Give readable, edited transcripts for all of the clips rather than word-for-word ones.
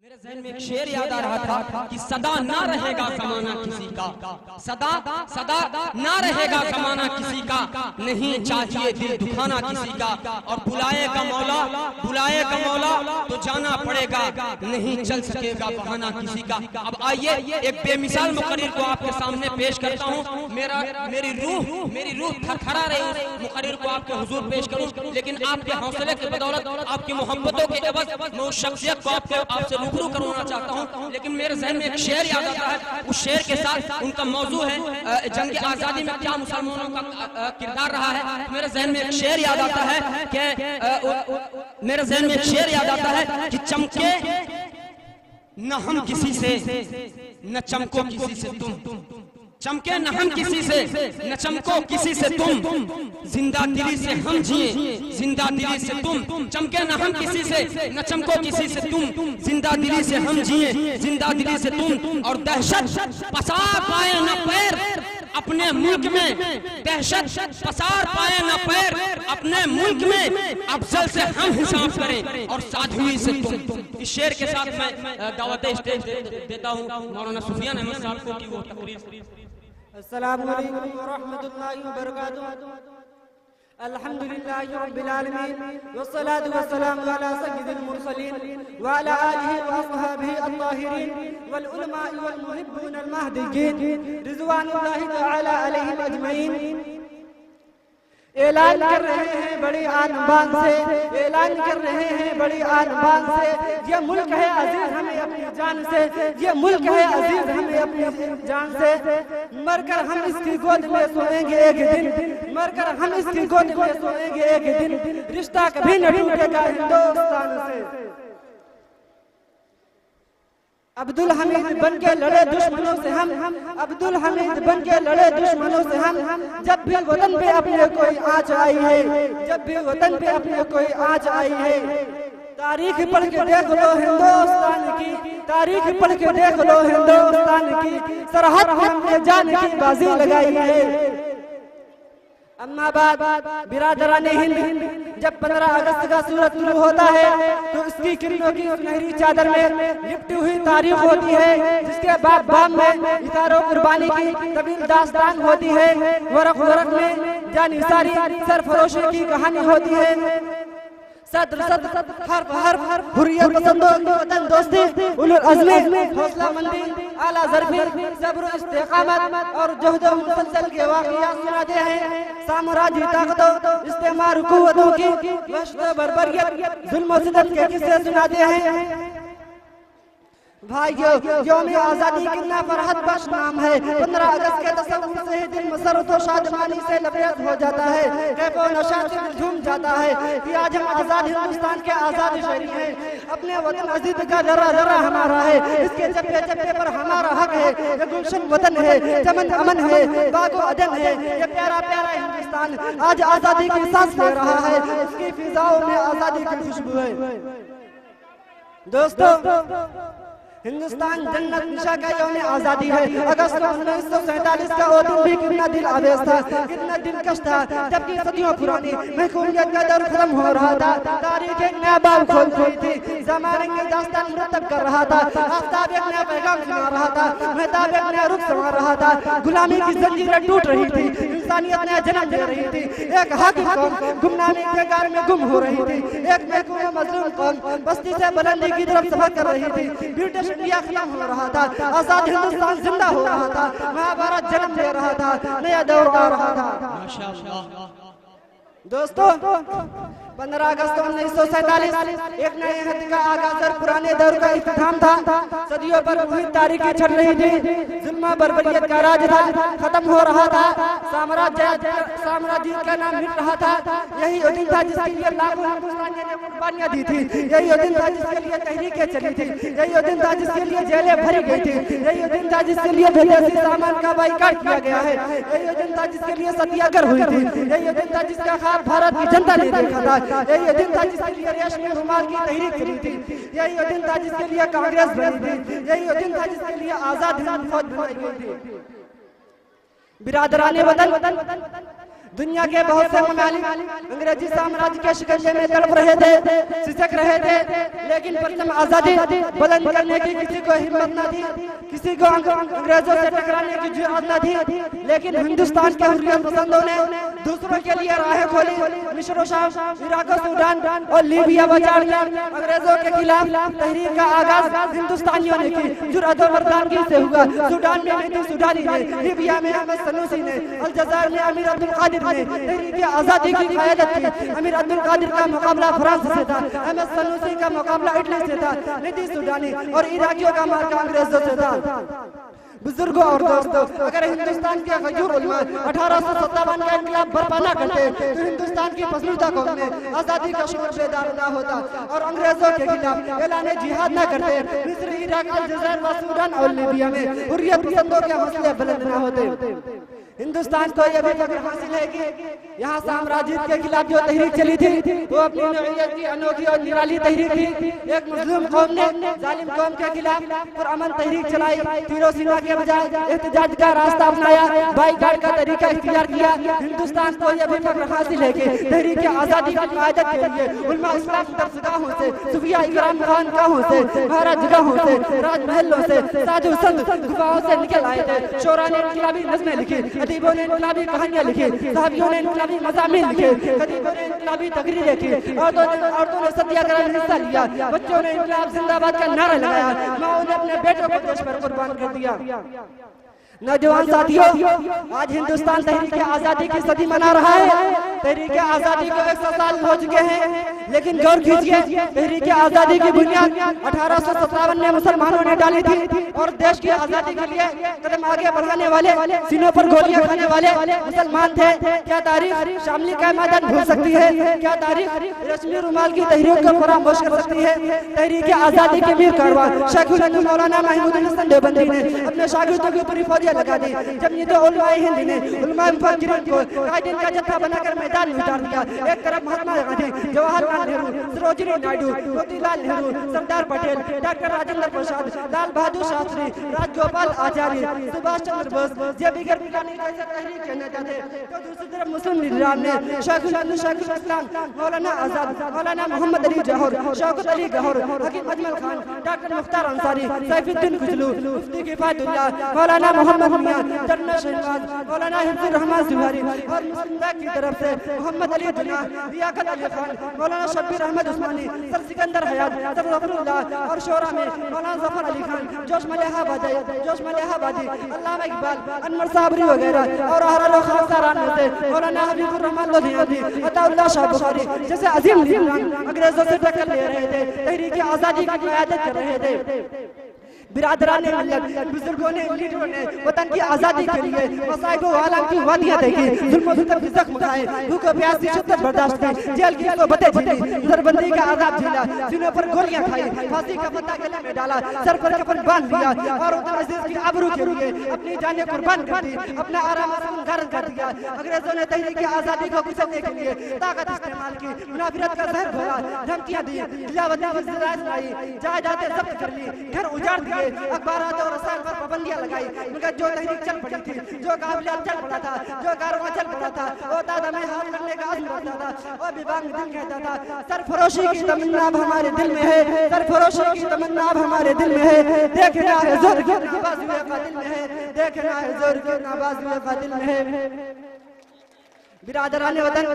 मेरे ज़हन में एक शेर याद आ रहा था कि सदा ना रहेगा ज़माना किसी का, सदा सदा ना रहेगा ज़माना किसी का, नहीं चाहिए दिल दुखाना किसी का, और बुलाएगा मौला तो जाना पड़ेगा, नहीं चल सकेगा बहाना किसी का। अब आइए एक बेमिसाल मुकर्रिर को आपके सामने पेश करता हूँ। मेरी रूह थरथरा रही मुकर्रिर को आपके हुजूर पेश करूँ, लेकिन आपके हौसले की बदौलत, आपकी मोहब्बतों के एवज मैं उस शख्सियत को आपसे रूबरू करवाना चाहता हूं। लेकिन मेरे ज़हन में एक शेर याद आता है, उस शेर के साथ उनका मौजू है जंग आज़ादी में क्या मुसलमानों का किरदार रहा है। मेरे ज़हन में एक शेर याद आता है कि मेरे ज़हन में एक शेर याद आता है कि चमके न हम किसी से, न चमको किसी से तुम, चमके न हम किसी से, न चमको किसी से तुम, जिंदा दिली से हम जिए, जिंदा दिली से तुम, चमके न हम किसी से, न चमको किसी से तुम, जिंदा दिली से हम जिए, जिंदा दिली से तुम, और दहशत पसार पाए न पैर अपने मुल्क में, दहशत पसार पाए न पैर अपने मुल्क में, अफजल से हम हिसाब करें और साधुई से तुम। इस शेर के साथ मैं दावत स्टेज देता हूँ मौलाना सुफियान अहमद साहब को कि वो तकरीर। अस्सलामु अलैकुम व रहमतुल्लाहि व बरकातुहू। अल्हम्दुलिल्लाहि रब्बिल आलमीन वस्सलातु वस्सलामु अला सय्यिदिल मुरसलीन व अला आलिहि व अस्हाबिहि अत्ताहिरीन वल उलमा'i वल मुहिब्बीन अल महदिय्यीन रिज़वानुल्लाहि तआला अलैहिम अजमईन। ऐलान कर रहे हैं बड़ी आन-बान से, ऐलान कर रहे हैं बड़ी आन-बान से, ये मुल्क है अजीज हमें अपनी जान से, ये मुल्क है अजीज हमें अपनी जान से, मरकर हम इसकी गोद में सोएंगे एक दिन, मरकर हम इसकी गोद में सोएंगे एक दिन, रिश्ता कभी न टूटेगा हिंदुस्तान से। अब्दुल हमीद बन के लड़े दुश्मनों से हम, अब्दुल हमीद बन के लड़े दुश्मनों से हम, जब भी वतन पे अपने कोई आँच आई है, जब भी वतन पे अपने कोई आँच आई है, तारीख पढ़ के देख लो हिंदुस्तान की, तारीख पढ़ के देख लो हिंदुस्तान की, सरहद पे हमने जान की बाजी लगाई है। अम्मा बाद बिरादराने हिंद, जब 15 अगस्त का सूरज शुरू होता है तो इसकी किरणों की सुनहरी चादर में लिपटी हुई तारीख होती है, जिसके बाब में इतारो कुर्बानी की तवील दास्तान होती है, वरक वरक में जानिसारी सरफरोशी की कहानी होती है। सदर हर हुर्रियत पसंदों की वतन दोस्ती, उलुल अज़्मी हौसला मंदी, आला ज़रफ़ी, सब्र इस्तिक़ामत और जोहद मुसलसल के वाक़ियात सुनाते हैं। साम्राज्य ताकतों, इस्तेमार कुव्वतों की वहशत बर्बरियत, जुल्म और सिदत के किस्से सुनाते हैं। भाइयों, यौम आज़ादी कितना फरहत बख्श नाम है। 15 अगस्त के तसव्वुर से ही दिल मसरत और शादमानी से लबरेज हो जाता है, कैफ़ो नशात से झूम जाता है कि आज हम आज़ाद हिंदुस्तान के आज़ाद शहरी हैं। अपने वतन अजीज का जरा जरा हमारा है, इसके चप्पे चप्पे पर हमारा हक है। ये गुलशन वतन है, चमन अमन है, बागो अदन है, ये प्यारा प्यारा हिंदुस्तान आज आज़ादी की सांस ले रहा है, इसकी फिजाओं में आज़ादी की खुशबू है। दोस्तों, हिंदुस्तान जन्नत निशा का यौम आज़ादी है। अगस्त 1947 का वो दिन भी कितना दिल आवेश था, कितना दिलकश था, जबकि सदियों पुरानी महकूमियत का दौर खत्म हो रहा था, तारीख एक नया बाब खोल रही थी, ज़माने की दास्तान मुरतब कर रहा था, आफ़ताब एक नया पैगाम सुना रहा था, महताब एक नया रुख संवार रहा था, गुलामी की जंजीरें टूट रही थी, इंसानियत नया जन्म दे रही थी, एक हक़ कौम गुमनामी के गार में गुम हो रही थी, एक महकूम मज़लूम कौम बस्ती से बुलंदी की तरफ सफ़र कर रही थी। ब्रिटिश इंडिया खत्म हो रहा था, आजाद हिंदुस्तान जिंदा हो रहा था, महाभारत जन्म ले रहा था, नया दौर आ रहा था। माशाअल्लाह। दोस्तों, 15 अगस्त 1947 एक नए हद का आगाज़ और पुराने दौर का इख्तिताम था। सदियों पर वही तारीखें चल रही थी, जुल्म बर्बरियत का राज था, खत्म हो रहा था, साम्राज्य का नाम मिट रहा था। यही वो दिन था जिसके लिए लाखों हिंदुस्तानियों ने कुर्बानियां दी थी, यही वो दिन था जिसके लिए तहरीकें चली थी, यही वो दिन था जिसके लिए जेलें भरी गई थी, यही वो दिन था जिसके लिए विदेशी सामान का बाइकाट किया गया है, यही वो दिन था जिसके लिए सत्याग्रह हुई थी, यही वो दिन था जिसका ख्वाब भारत की जनता ने देखा था, यही वो दिन था जिसके लिए रेशमी रुमाल की तहरीक चली थी, यही वो दिन था जिसके लिए कांग्रेस बनी थी, यही वो दिन था जिसके लिए आजाद हिंद फौज बनाई गई थी। बिरादराने वतन, दुनिया के बहुत से ममालिक अंग्रेजी साम्राज्य के शिकंजे में तड़प रहे थे, सिसक रहे थे, लेकिन प्रथम आजादी बुलंद करने की किसी को हिम्मत न थी, किसी को अंग्रेजों से टकराने की जुर्रत न थी। लेकिन हिंदुस्तान के हुर्रियत पसंदों ने दूसरों के लिए राहें खोली। मिस्र, शाम, इराक, सूडान और लीबिया बचाने अंग्रेजों के खिलाफ तहरीक का आगाज हिंदुस्तानियों ने की। जुर्रत और मर्दानगी से हुआ। सूडान में मेहदी सुडानी ने, लीबिया में अहमद सनूसी ने, अलजायर में अमीर अब्दुल कादिर ने तहरीक आजादी की क़यादत की। अमीर अब्दुल कादिर का मुकाबला फ्रांस से था, अहमद सनूसी का मुकाबला इटली से था, मेहदी सुडानी और इराकियों का मार्का अंग्रेजों से था। बुजुर्गों और दोस्तों, अगर हिंदुस्तान के गयूर उलमा 1857 का इंकलाब बर्पा न करते तो हिंदुस्तान की पसंदीदा कौम में आजादी का शोर बेदार न होता और अंग्रेजों के खिलाफ ऐलान जिहाद न करते। मिस्र, इराक, अलजायर व सूडान और लीबिया में हुर्रियत पसंदों के हौसले बुलंद न होते। हिंदुस्तान को यह भी फख्र हासिल है कि यहाँ साम्राज्य के खिलाफ जो तहरीक चली थी वो अपनी नौइयत की अनोखी और निराली तहरीक थी। एक मुस्लिम कौम ने जालिम कौम के खिलाफ पुरअमन तहरीक चलाई, तीरों सीना के बजाय एहतजाज का रास्ता अपनाया, बाईकाट का तरीका इख्तियार किया। हिंदुस्तान को यह भी फख्र हासिल है कि तहरीक आजादी की क़यादत के लिए उलमा इस्लाम दरसगाहों से, सूफिया इकराम खानकाहों से, महाराजगाहों से, राजमहलों से, साधु संत गुफाओं से निकल आए थे। शोरा ने इनकलाबी नज़्में लिखी, खतीबों ने इनकलाबी कहानियां लिखी, साहबियों ने इनकलाबी मज़ामीन लिखे, खतीबों ने इनकलाबी तकरीरें की, औरतों ने सत्याग्रह में हिस्सा लिया, बच्चों ने इनकलाब जिंदाबाद का नारा लगाया, माओ ने अपने बेटों को देश पर कुर्बान कर दिया। नौजवान साथियों, आज हिंदुस्तान तहरीक आजादी की सदी मना रहा है। तहरीक आजादी को 100 साल हो चुके हैं, लेकिन गौर कीजिए, तहरीक आजादी की बुनियाद 1857 में मुसलमानों ने डाली थी और देश की आजादी के लिए कदम आगे बढ़ाने वाले, सीनों पर गोलियां खाने वाले मुसलमान थे। क्या तारीख शामली का मैदान भूल सकती है? क्या तारीख रश्मि रुमाल की तहरीक को फरामोश कर सकती है? तहरीक आजादी के मीर कारवां शेखुल हिंद मौलाना महमूद हसन देवबंदी ने अपने शागिर्दों की पूरी फौज लगा दी। जब ये तो उलमाए हिंद ने उलमाए मुफक्किरीन को कायदीन का जत्था बनाकर मैदान में उतार दिया। एक तरफ महात्मा गांधी, जवाहरलाल नेहरू, सरोजिनी नायडू, मोतीलाल नेहरू, सरदार पटेल, डॉक्टर राजेंद्र प्रसाद, लाल बहादुर शास्त्री, राजगोपाल आचार्य, सुभाष चंद्र बोस, जे बिगर बिलानी जैसे तहरीक के नेता थे, तो दूसरी तरफ मुस्लिम लीडरान ने शेखुल हिंद, शेखुल इस्लाम, मौलाना आजाद, मौलाना मोहम्मद अली जौहर, शौकत अली गौहर, हकीम अजमल खान, डॉक्टर मुख्तार अंसारी, सैफुद्दीन कुचलू, मुफ्ती किफायतुल्लाह, मौलाना मोहम्मद जनरल शहबाज, मौलाना हिफ्जुर रहमान जुहारी और मुस्लिम लीग की तरफ से मोहम्मद अली जिन्ना, लियाकत अली खान, मौलाना शब्बीर अहमद उस्मानी, सर सिकंदर हयात, सर जफरुल्लाह और शोरा में मौलाना जफर अली खान, जोश मलिहाबादी, अल्लामा इकबाल, अनवर साबरी वगैरह और अहरालो खासारान में से मौलाना हबीबुर रहमान लोधियानी, अताउल्लाह शाह बुखारी जैसे अजीम लीडरान अंग्रेजों से टक्कर ले रहे थे, तहरीक आजादी की क़यादत कर रहे थे। बिरादरान ने मिल्लत, बुजुर्गों ने, लीडरों ने वतन की आजादी के लिए मसाइब व आलम की वादियां देखी, जुल्म सितम की जख्म खाए, भूख और प्यास की शिद्दत बर्दाश्त की, जेल की सोबतें झेली, नजरबंदी का आजाब झेला, सीनों पर गोलियां खाई, फांसी का फंदा गले में डाला, सर पर कफन बांध लिया और उन अजीज की आबरू के लिए अपनी जानें कुर्बान कर दी, अपना आराम गारन कर दिया। अंग्रेजों ने तहरीक आजादी को कुचलने के लिए ताकत इस्तेमाल की, मुनाफिरत का जहर घोला, धमकियां दी, खिलाफत की ज़रात लाई, जायदादें जब्त कर ली, घर उजाड़ दिए, अखबारात और रसायन पर पाबंदियां लगाई। मगर जो तहरीक चल पड़ी थी, जो काबिलियत चल पड़ा था, जो कारवां चल पड़ा था, वो तादा में हाथ करने का आज़म रखता था और विभाग दिल कहता था, सरफरोशी की तमन्ना अब हमारे दिल में है, सरफरोशी की तमन्ना अब हमारे दिल में है, देखना है जोर की नवाज़ हुए कातिल में है, देखना है जोर की नवाज़ हुए कातिल में है। बिरादराने वतन,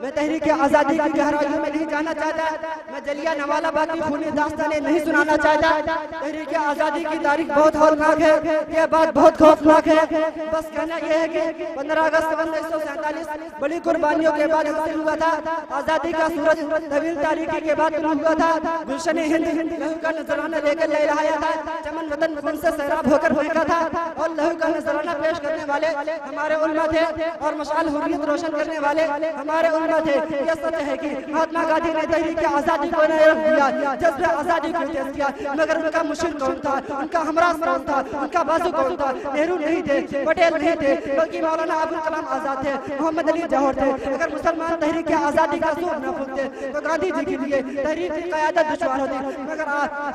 मैं तहरीक आजादी की गहराइयों में नहीं जाना चाहता, मैं जलियांवाला बाग की खूनी दास्तानें नहीं सुनाना चाहता। तहरीक आजादी की तारीख बहुत हौलनाक है, यह बात बहुत खौफनाक है। बस कहना यह है कि 15 अगस्त 1947 बड़ी कुर्बानियों के बाद हासिल हुआ था। आजादी का सूरज तवील तारीखी के बाद शुरू हुआ था। गुलशन हिंद लहू का नजराना लेकर लहराया था, चमन वतन वतन से सैराब होकर फेंका था और लहू का नजराना पेश करने वाले हमारे उलमा थे और मशाल हुर्रियत रोशन करने वाले हमारे उलमा थे। यह सच है कि महात्मा गांधी ने तहरीक आजादी को रख दिया, जज्बे आजादी को तेज किया, मगर उनका मुशीर कौन था, उनका हमराज कौन था, उनका बाजू कौन था? नेहरू नहीं थे, पटेल नहीं थे, बल्कि मौलाना अबुल कलाम आजाद थे, मोहम्मद अली जौहर थे। अगर मुसलमान तहरीक आजादी का सूर न फूलते तो गांधी जी के लिए तहरीक की क़यादत दुश्वार होती। मगर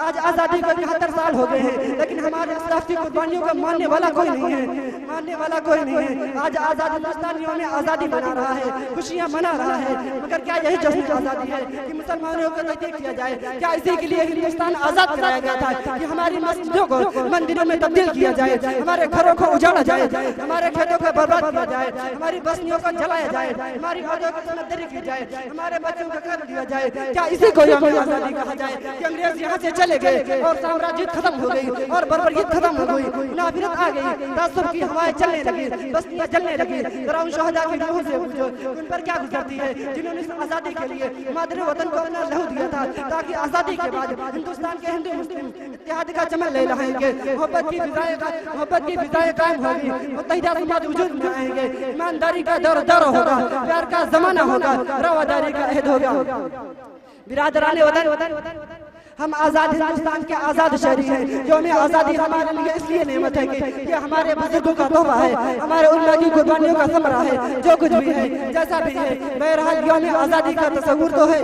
आज आजादी को 71 साल हो गए हैं, लेकिन लेकिन हमारे अशराफ की कुर्बानियों को मानने वाला कोई नहीं है, मानने वाला कोई नहीं है। आज आजाद हिंदुस्तानियों में आज़ादी मना रहा है, खुशियाँ मना रहा है, मगर क्या यही जश्न आज़ादी है कि मुसलमानों को तहकीक किया जाए? क्या इसी के लिए हिंदुस्तान आज़ाद कराया गया था कि हमारी मस्जिदों को मंदिरों में तब्दील किया जाए, हमारे घरों को उजाड़ा जाए, हमारे खेतों को बर्बाद किया जाए, हमारी बस्तियों को जलाया जाए, हमारी औरतों को समझदारी की जाए, हमारे बच्चों को कर दिया जाए? क्या इसी को यौम आज़ादी कहा जाए कि अंग्रेज यहाँ से चले गए और साम्राज्य खत्म हो गई और बर्बरियत खत्म हो गई, मुनाफिरत आ गई, तासुब की हवाएं चलने लगी, बस्तियां जलने लगी? जरा उन शहदा की रूहों से पूछो उन पर क्या गुजरती है जिन्होंने इस आज़ादी के लिए मादरे वतन को अपना लहू दिया था, ताकि आज़ादी के बाद हिंदुस्तान के हिंदू मुस्लिम इत्तेहाद का चमन ले लहेंगे, मोहब्बत की फिजाएं कायम होगी, मुत्तहिदा समाज वजूद में आएंगे, ईमानदारी का दौर होगा, प्यार का जमाना होगा, रवादारी का अहद होगा। बिरादराने वतन, हम आज़ाद हिंदुस्तान के आज़ाद शहरी हैं। यौम आज़ादी हमारे लिए इसलिए नेमत है कि ये हमारे बुजुर्गों का तोहफा है, हमारे उन्ना की कुर्बानियों का समरा है। जो कुछ भी है, जैसा भी है, बहरहाल यौम आज़ादी का तस्वुर तो है।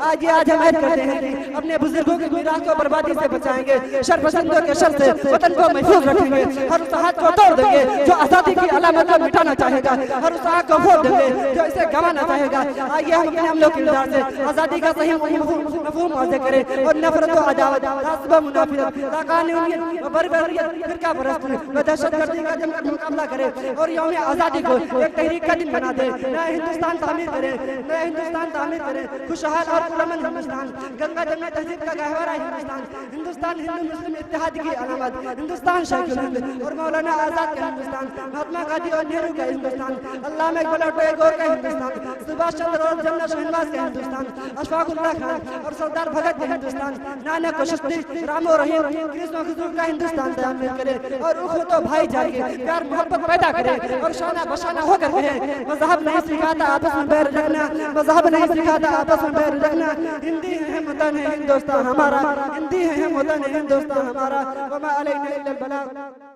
आज हम ऐद करते हैं कि अपने बुजुर्गों की मीरास को बर्बादी से बचाएंगे, शरपसंदों के शर से वतन को महफूज रखेंगे, हर उस हाथ को तोड़ देंगे जो आज़ादी की अलामत को मिटाना चाहेगा, हर उस आग को फोड़ देंगे जो इसे गंवाना चाहेगा। आइए हम अपने हमलों के किरदार से आज़ादी का सही मफहूम वाज़ेह करें और नफरत व अदावत, तासुब, मुनाफिरत, ताक़ानियत व बर्बरियत, फिरका परस्ती व दहशतगर्दी का जमकर मुकाबला करें और यौम आज़ादी को एक तहरीक का दिन बना दे। नया हिंदुस्तान तामीर करें, नया हिंदुस्तान तामीर करें, खुशहाल और पुरअमन हिंदुस्तान, गंगा जमुना तहजीब का गहवारा हिंदुस्तान, हिंदुस्तान हिंदू मुस्लिम इत्तेहाद की अलामत, हिंदुस्तान शेखुल हिंद और मौलाना आज़ाद का हिंदुस्तान, महात्मा गांधी और नेहरू का हिंदुस्तान, अल्लामा इक़बाल और टैगोर का हिंदुस्तान, सुभाष चंद्र और जन्नत शहनवाज का हिंदुस्तान, अशफाकुल्लाह खान और सरदार भगत का हिंदुस्तान, नानक कश्मीर रामो रहीम कृष्ण खुजूर का हिंदुस्तान तामीर करे और उखवत भाई जाके प्यार मोहब्बत पैदा करे और शाना बशाना होकर कहे मज़हब नहीं सिखाता आपस में बैर रखना, मज़हब नहीं सिखाता आपस में बैर रखना। हिंदी है वतन है हिंदुस्तान हमारा, हिंदी है वतन है हिंदुस्तान हमारा, वमा अलैना इल्लल बलाग।